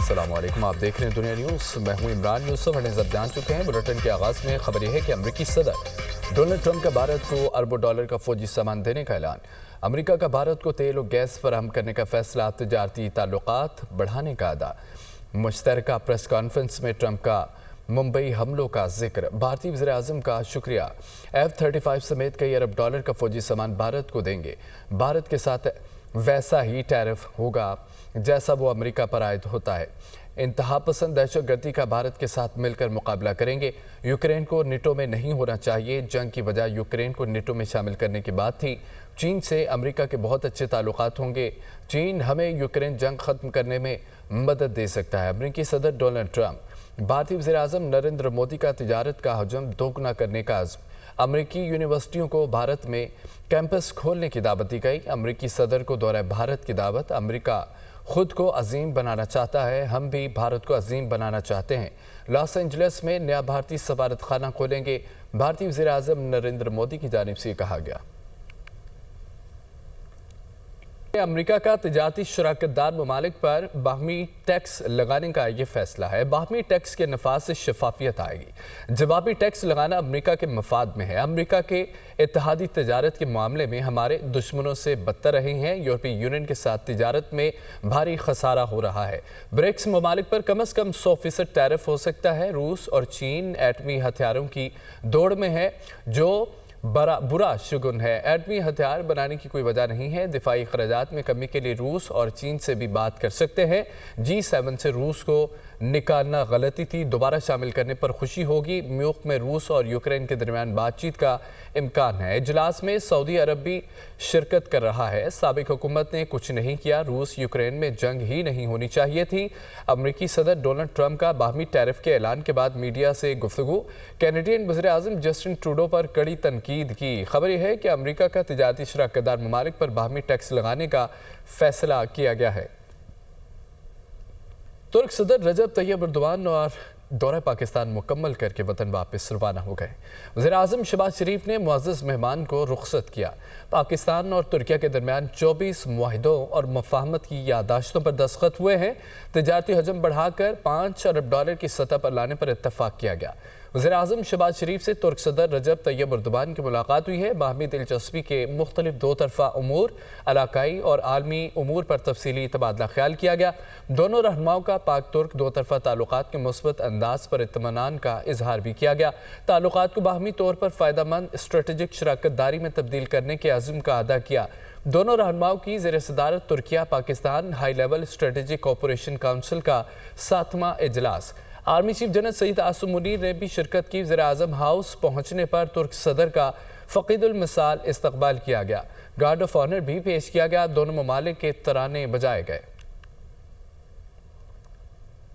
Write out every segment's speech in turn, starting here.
السلام علیکم، آپ دیکھ رہے ہیں دنیا نیوز۔ میں ہوں عمران یوسف۔ نظر جان چکے ہیں بلیٹن کے آغاز میں خبر یہ ہے کہ امریکی صدر ڈونلڈ ٹرمپ کا بھارت کو اربوں ڈالر کا فوجی سامان دینے کا اعلان۔ امریکہ کا بھارت کو تیل و گیس فراہم کرنے کا فیصلہ، تجارتی تعلقات بڑھانے کا اعادہ۔ مشترکہ پریس کانفرنس میں ٹرمپ کا ممبئی حملوں کا ذکر، بھارتی وزیر اعظم کا شکریہ۔ F-35 سمیت کئی ارب ڈالر کا فوجی سامان بھارت کو دیں گے۔ بھارت کے ساتھ ویسا ہی ٹیرف ہوگا جیسا وہ امریکہ پر عائد ہوتا ہے۔ انتہا پسند دہشت گردی کا بھارت کے ساتھ مل کر مقابلہ کریں گے۔ یوکرین کو نیٹو میں نہیں ہونا چاہیے۔ جنگ کی وجہ یوکرین کو نیٹو میں شامل کرنے کی بات تھی۔ چین سے امریکہ کے بہت اچھے تعلقات ہوں گے۔ چین ہمیں یوکرین جنگ ختم کرنے میں مدد دے سکتا ہے۔ امریکی صدر ڈونلڈ ٹرمپ۔ بھارتی وزیر اعظم نریندر مودی کا تجارت کا حجم دوگنا کرنے کا عزم۔ امریکی یونیورسٹیوں کو بھارت میں کیمپس کھولنے کی دعوت دی گئی۔ امریکی صدر کو دورہ بھارت کی دعوت۔ امریکہ خود کو عظیم بنانا چاہتا ہے، ہم بھی بھارت کو عظیم بنانا چاہتے ہیں۔ لاس اینجلس میں نیا بھارتی سفارت خانہ کھولیں گے، بھارتی وزیر اعظم نریندر مودی کی جانب سے کہا گیا۔ امریکہ کا تجارتی شراکت دار ممالک پر باہمی ٹیکس لگانے کا یہ فیصلہ ہے۔ باہمی ٹیکس کے نفاذ سے شفافیت آئے گی۔ جوابی ٹیکس لگانا امریکہ کے مفاد میں ہے۔ امریکہ کے اتحادی تجارت کے معاملے میں ہمارے دشمنوں سے بدتر رہے ہیں۔ یورپی یونین کے ساتھ تجارت میں بھاری خسارہ ہو رہا ہے۔ برکس ممالک پر کم از کم 100% ٹیرف ہو سکتا ہے۔ روس اور چین ایٹمی ہتھیاروں کی دوڑ میں ہے جو برا شگن ہے۔ ایٹمی ہتھیار بنانے کی کوئی وجہ نہیں ہے۔ دفاعی اخراجات میں کمی کے لیے روس اور چین سے بھی بات کر سکتے ہیں۔ G7 سے روس کو نکالنا غلطی تھی، دوبارہ شامل کرنے پر خوشی ہوگی۔ میونخ میں روس اور یوکرین کے درمیان بات چیت کا امکان ہے۔ اجلاس میں سعودی عرب بھی شرکت کر رہا ہے۔ سابق حکومت نے کچھ نہیں کیا۔ روس یوکرین میں جنگ ہی نہیں ہونی چاہیے تھی۔ امریکی صدر ڈونلڈ ٹرمپ کا باہمی ٹیرف کے اعلان کے بعد میڈیا سے گفتگو۔ کینیڈین وزیر اعظم جسٹن ٹروڈو پر کڑی تنقید کی۔ خبر یہ ہے کہ امریکہ کا تجارتی شراکت دار ممالک پر باہمی ٹیکس لگانے کا فیصلہ کیا گیا ہے۔ ترک صدر رجب طیب اردوان اور دورہ پاکستان مکمل کر کے وطن واپس روانہ ہو گئے۔ وزیر اعظم شہباز شریف نے معزز مہمان کو رخصت کیا۔ پاکستان اور ترکیہ کے درمیان 24 معاہدوں اور مفاہمت کی یادداشتوں پر دستخط ہوئے ہیں۔ تجارتی حجم بڑھا کر 5 ارب ڈالر کی سطح پر لانے پر اتفاق کیا گیا۔ وزیر اعظم شہباز شریف سے ترک صدر رجب طیب اردوان کی ملاقات ہوئی ہے۔ باہمی دلچسپی کے مختلف دو طرفہ امور، علاقائی اور عالمی امور پر تفصیلی تبادلہ خیال کیا گیا۔ دونوں رہنماؤں کا پاک ترک دو طرفہ تعلقات کے مثبت انداز پر اطمینان کا اظہار بھی کیا گیا۔ تعلقات کو باہمی طور پر فائدہ مند اسٹریٹجک شراکت داری میں تبدیل کرنے کے عزم کا اعادہ کیا۔ دونوں رہنماؤں کی زیر صدارت Türkiye Pakistan high level strategic cooperation council کا 7واں اجلاس۔ Army chief general Syed Asim Munir نے بھی شرکت کی۔ وزیر اعظم ہاؤس پہنچنے پر ترک صدر کا فقید المثال استقبال کیا گیا۔ گارڈ آف آنر بھی پیش کیا گیا۔ دونوں ممالک کے ترانے بجائے گئے۔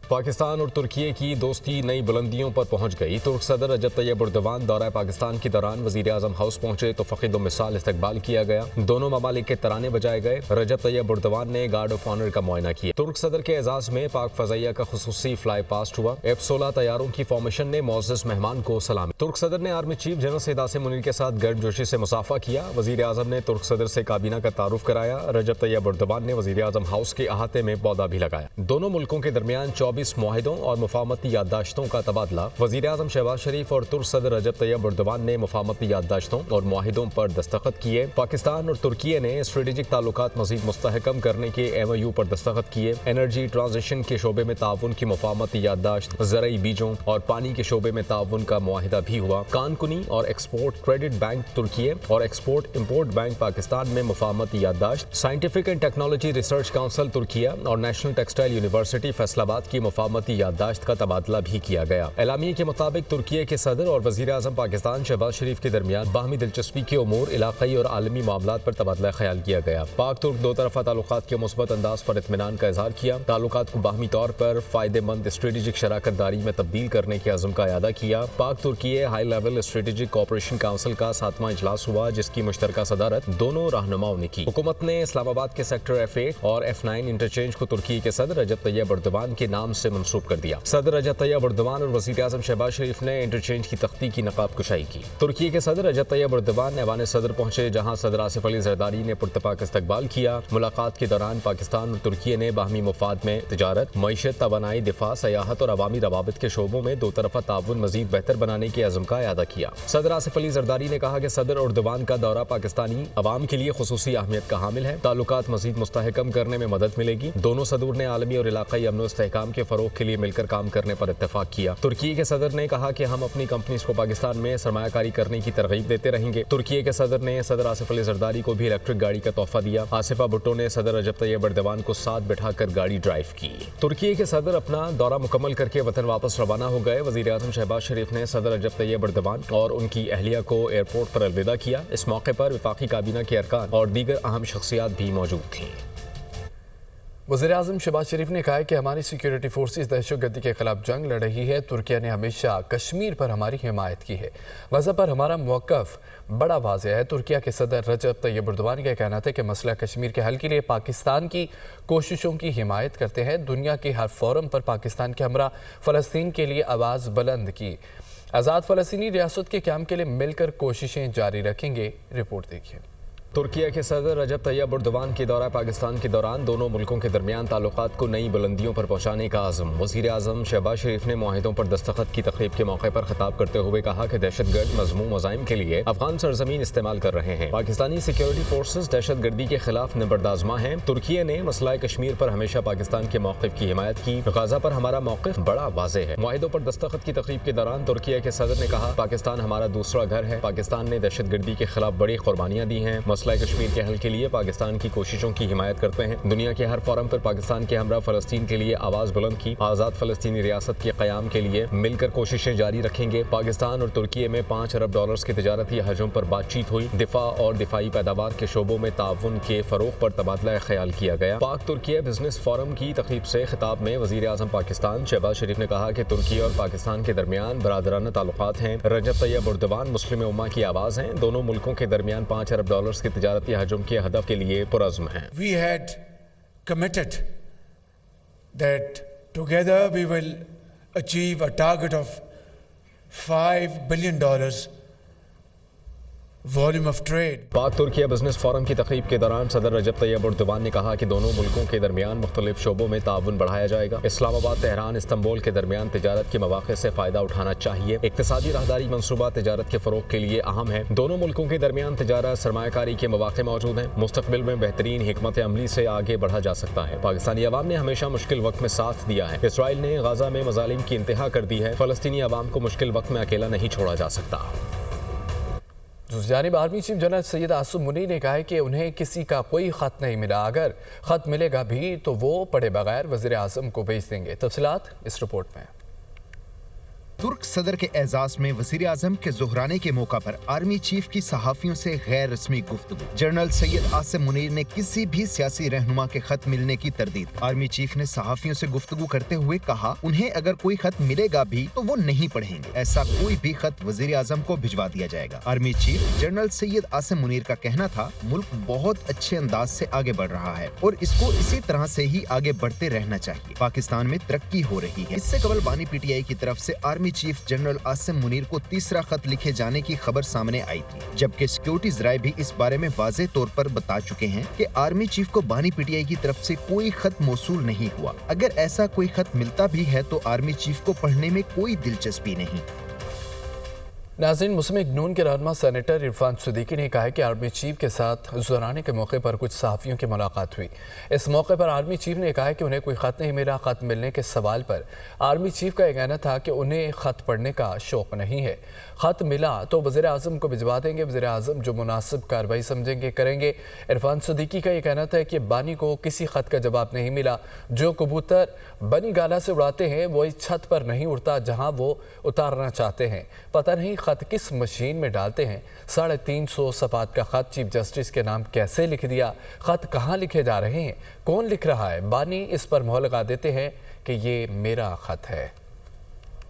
پاکستان اور ترکیے کی دوستی نئی بلندیوں پر پہنچ گئی۔ ترک صدر رجب طیب اردوان دورہ پاکستان کے دوران وزیر اعظم ہاؤس پہنچے تو فقید المثال استقبال کیا گیا۔ دونوں ممالک کے ترانے بجائے گئے۔ رجب طیب اردوان نے گارڈ آف آنر کا معائنہ کیا۔ ترک صدر کے اعزاز میں پاک فضائیہ کا خصوصی فلائی پاسٹ ہوا۔ F-16 طیاروں کی فارمیشن نے معزز مہمان کو سلام۔ ترک صدر نے army chief general Syed Asim Munir کے ساتھ گرم جوشی سے مصافحہ کیا۔ وزیر اعظم نے ترک صدر سے کابینہ کا تعارف کرایا۔ رجب طیب اردوان نے وزیر اعظم ہاؤس کے احاطے میں پودا بھی لگایا۔ دونوں ملکوں کے درمیان 24 معاہدوں اور مفاہمتی یادداشتوں کا تبادلہ۔ وزیر اعظم شہباز شریف اور ترک صدر رجب طیب اردوان نے مفاہمتی یادداشتوں اور معاہدوں پر دستخط کیے۔ پاکستان اور ترکیے نے اسٹریٹجک تعلقات مزید مستحکم کرنے کے MOU پر دستخط کیے۔ انرجی ٹرانزیشن کے شعبے میں تعاون کی مفاہمتی یادداشت، زرعی بیجوں اور پانی کے شعبے میں تعاون کا معاہدہ بھی ہوا۔ کان کنی اور ایکسپورٹ کریڈٹ بینک ترکیے اور ایکسپورٹ امپورٹ بینک پاکستان میں مفاہمتی یادداشت۔ Scientific and technology research council Türkiye اور نیشنل ٹیکسٹائل یونیورسٹی فیصل آباد کی مفاہمتی یادداشت کا تبادلہ بھی کیا گیا۔ اعلامیے کے مطابق ترکیے کے صدر اور وزیر اعظم پاکستان شہباز شریف کے درمیان باہمی دلچسپی کے امور، علاقائی اور عالمی معاملات پر تبادلہ خیال کیا گیا۔ پاک ترک دو طرفہ تعلقات کے مثبت انداز پر اطمینان کا اظہار کیا۔ تعلقات کو باہمی طور پر فائدہ مند اسٹریٹجک شراکت داری میں تبدیل کرنے کے عزم کا اعادہ کیا۔ Pak Turkiye high level strategic cooperation council کا 7واں اجلاس ہوا جس کی مشترکہ صدارت دونوں رہنماؤں نے کی۔ حکومت نے اسلام آباد کے سیکٹر F8 اور F9 انٹرچینج کو ترکی کے صدر رجب طیب اردوان کے نام से मंसूब कर दिया। सदर रजब तैयब एर्दोगान और वज़ीर आज़म शहबाज शरीफ ने इंटरचेंज की तख्ती की नकाब कुशाई की। तुर्की के सदर रजब तैयब एर्दोगान ऐवान सदर पहुंचे, जहां सदर आसिफ अली ज़रदारी ने पुरतपाक इस्तकबाल किया। मुलाकात के दौरान पाकिस्तान और तुर्की ने बाहमी मुफाद में तिजारत, मईशत, तवानाई, दिफा, सयाहत और अवामी रवाबित के शोबों में दो तरफा ताउन मजीद बेहतर बनाने के अज़्म का अदा किया। सदर आसिफ अली ज़रदारी ने कहा कि सदर एर्दोगान का दौरा पाकिस्तानी अवाम के लिए खुसूसी अहमियत का हामिल है। ताल्लुकात मजीद मुस्तहकम करने में मदद मिलेगी। दोनों सदूर ने आलमी और इलाकाई अमन व इस्तेहकाम के फरोग के लिए मिलकर काम करने पर इत्तेफाक किया। तुर्की के सदर ने कहा कि हम अपनी कंपनीज को पाकिस्तान में सरमायाकारी करने की तरगीब देते रहेंगे। तुर्की के सदर ने सदर आसिफ अली ज़रदारी को भी इलेक्ट्रिक गाड़ी का तोहफा दिया। आसिफा भुट्टो ने सदर रजब तैयब एर्दोगान को साथ बिठाकर गाड़ी ड्राइव की। तुर्की के सदर अपना दौरा मुकम्मल करके वतन वापस रवाना हो गए। वज़ीर आज़म शहबाज शरीफ ने सदर रजब तैयब एर्दोगान और उनकी अहलिया को एयरपोर्ट पर अलविदा किया। इस मौके पर वफाकी काबीना के अरकान और दीगर अहम शख्सियात भी मौजूद थीं। वज़ीर आज़म शहबाज शरीफ ने कहा है कि हमारी सिक्योरिटी फोर्सेस दहशतगर्दी के खिलाफ जंग लड़ रही है। तुर्की ने हमेशा कश्मीर पर हमारी हिमायत की है। गज़ा पर हमारा मौक़िफ़ बड़ा वाज़ेह है। तुर्की के सदर रजब तैयब एर्दोगान का कहना था कि मसला कश्मीर के हल के लिए पाकिस्तान की कोशिशों की हिमायत करते हैं। दुनिया के हर फोरम पर पाकिस्तान के हमरा फ़लस्तीन के लिए आवाज़ बुलंद की। आज़ाद फ़लस्तीनी रियासत के क़याम के लिए मिलकर कोशिशें जारी रखेंगे। रिपोर्ट देखिए। तुर्की के सदर रजब तैयब एर्दोगान के दौरा पाकिस्तान के दौरान दोनों मुल्कों के दरमियान ताल्लुकात को नई बुलंदियों पर पहुंचाने का आज़म। वज़ीर आज़म शहबाज शरीफ ने मुआहिदों पर दस्तखत की तकरीब के मौके पर खिताब करते हुए कहा कि दहशतगर्द मज़मूम मज़ाइम के लिए अफगान सरजमीन इस्तेमाल कर रहे हैं। पाकिस्तानी सिक्योरिटी फोर्सेस दहशतगर्दी के खिलाफ निबर्दाज़मा हैं। तुर्की ने मसला कश्मीर पर हमेशा पाकिस्तान के मौक़िफ़ की हिमायत की। गज़ा पर हमारा मौक़िफ़ बड़ा वाज़ेह है। मुआहिदों पर दस्तखत की तकरीब के दौरान तुर्की के सदर ने कहा, पाकिस्तान हमारा दूसरा घर है। पाकिस्तान ने दहशतगर्दी के खिलाफ बड़ी कुर्बानियाँ दी हैं। मसला कश्मीर के हल के लिए पाकिस्तान की कोशिशों की हिमायत करते हैं। दुनिया के हर फोरम पर पाकिस्तान के हमरा फ़लस्तीन के लिए आवाज़ बुलंद की। आज़ाद फ़लस्तीनी रियासत के क़याम के लिए मिलकर कोशिशें जारी रखेंगे। पाकिस्तान और तुर्की में $5 अरब के तिजारती हजम पर बातचीत हुई। दिफा और दिफाई पैदावार के शोबों में ताउन के फ़रोग़ पर तबादला ख्याल किया गया। पाक तुर्की बिजनेस फोरम की तकरीब से खिताब में वज़ीर आज़म पाकिस्तान शहबाज शरीफ ने कहा कि तुर्की और पाकिस्तान के दरमियान बरादराना ताल्लुकात हैं। रजब तैयब एर्दोगान मुस्लिम उम्मा की आवाज़ हैं। दोनों मुल्कों के दरमियान $5 अरब के तिजारती हजम के हदफ के लिए पुरज़्म हैं। We had committed that together we will achieve a target of $5 billion volume of trade. पाक तुर्की बिजनेस फोरम की तकरीब के दौरान सदर रजब तैयब एर्दोगान ने कहा कि दोनों मुल्कों के दरमियान मुख्तलिफ शोबों में ताउन बढ़ाया जाएगा। इस्लामाबाद, तेहरान, इस्तंबुल के दरमियान तिजारत के मौक़े से फ़ायदा उठाना चाहिए। इक़्तिसादी राहदारी मनसूबा तिजारत के फ़रोग़ के लिए अहम है। दोनों मुल्कों के दरमियान तिजारत, सरमायाकारी के मौक़े मौजूद हैं। मुस्तक़बिल में बेहतरीन हिकमत अमली से आगे बढ़ा जा सकता है। पाकिस्तानी अवाम ने हमेशा मुश्किल वक्त में साथ दिया है। इसराइल ने गज़ा में मज़ालिम की इंतहा कर दी है। फ़लस्तीनी अवाम को मुश्किल वक्त में अकेला नहीं छोड़ा जा सकता। दूसरी जानिब army chief general Syed Asim Munir ने कहा है कि उन्हें किसी का कोई ख़त नहीं मिला। अगर ख़त मिलेगा भी तो वो पढ़े बगैर वज़ीर आज़म को भेज देंगे। तफसीलात इस रिपोर्ट में। तुर्क सदर के एजाज में वज़ीर आज़म के ज़ुहराने के मौका पर आर्मी चीफ की सहाफ़ियों से गैर रस्मी गुफ्तगू। जनरल सैयद आसिम मुनीर ने किसी भी सियासी रहनुमा के खत मिलने की तरदीद। आर्मी चीफ ने सहाफ़ियों से गुफ्तगू करते हुए कहा, उन्हें अगर कोई खत मिलेगा भी तो वो नहीं पढ़ेंगे। ऐसा कोई भी खत वज़ीर आज़म को भिजवा दिया जाएगा। Army chief general Syed Asim Munir का कहना था, मुल्क बहुत अच्छे अंदाज से आगे बढ़ रहा है और इसको इसी तरह से ही आगे बढ़ते रहना चाहिए। पाकिस्तान में तरक्की हो रही है। इससे कबल बानी PTI की तरफ से army chief general Asim Munir को तीसरा खत लिखे जाने की खबर सामने आई थी, जबकि सिक्योरिटी ज़राए भी इस बारे में वाज़ेह तौर पर बता चुके हैं कि आर्मी चीफ को बानी PTI की तरफ से कोई खत मौसूल नहीं हुआ। अगर ऐसा कोई खत मिलता भी है तो आर्मी चीफ को पढ़ने में कोई दिलचस्पी नहीं। नाज़रीन, मुस्लिम लीग नून के रहनुमा सेनेटर इरफान सिद्दीकी ने कहा है कि आर्मी चीफ के साथ ज़ुहराने के मौके पर कुछ सहाफ़ियों की मुलाकात हुई। इस मौके पर आर्मी चीफ ने कहा है कि उन्हें कोई ख़त नहीं मिला। ख़त मिलने के सवाल पर आर्मी चीफ का यह कहना था कि उन्हें ख़त पढ़ने का शौक़ नहीं है। ख़त मिला तो वज़ीर आज़म को भिजवा देंगे। वज़ीर आज़म जो मुनासिब कार्रवाई समझेंगे करेंगे। इरफान सिद्दीकी का यह कहना था कि बानी को किसी ख़त का जवाब नहीं मिला। जो कबूतर बनी गाला से उड़ाते हैं वो इस छत पर नहीं उड़ता जहाँ वो उतारना चाहते हैं। पता नहीं खत किस मशीन में डालते हैं। 350 सफ़ात का खत चीफ जस्टिस के नाम कैसे लिख दिया? खत कहाँ लिखे जा रहे हैं? कौन लिख रहा है? बानी इस पर मोहर लगा देते हैं कि ये मेरा खत है।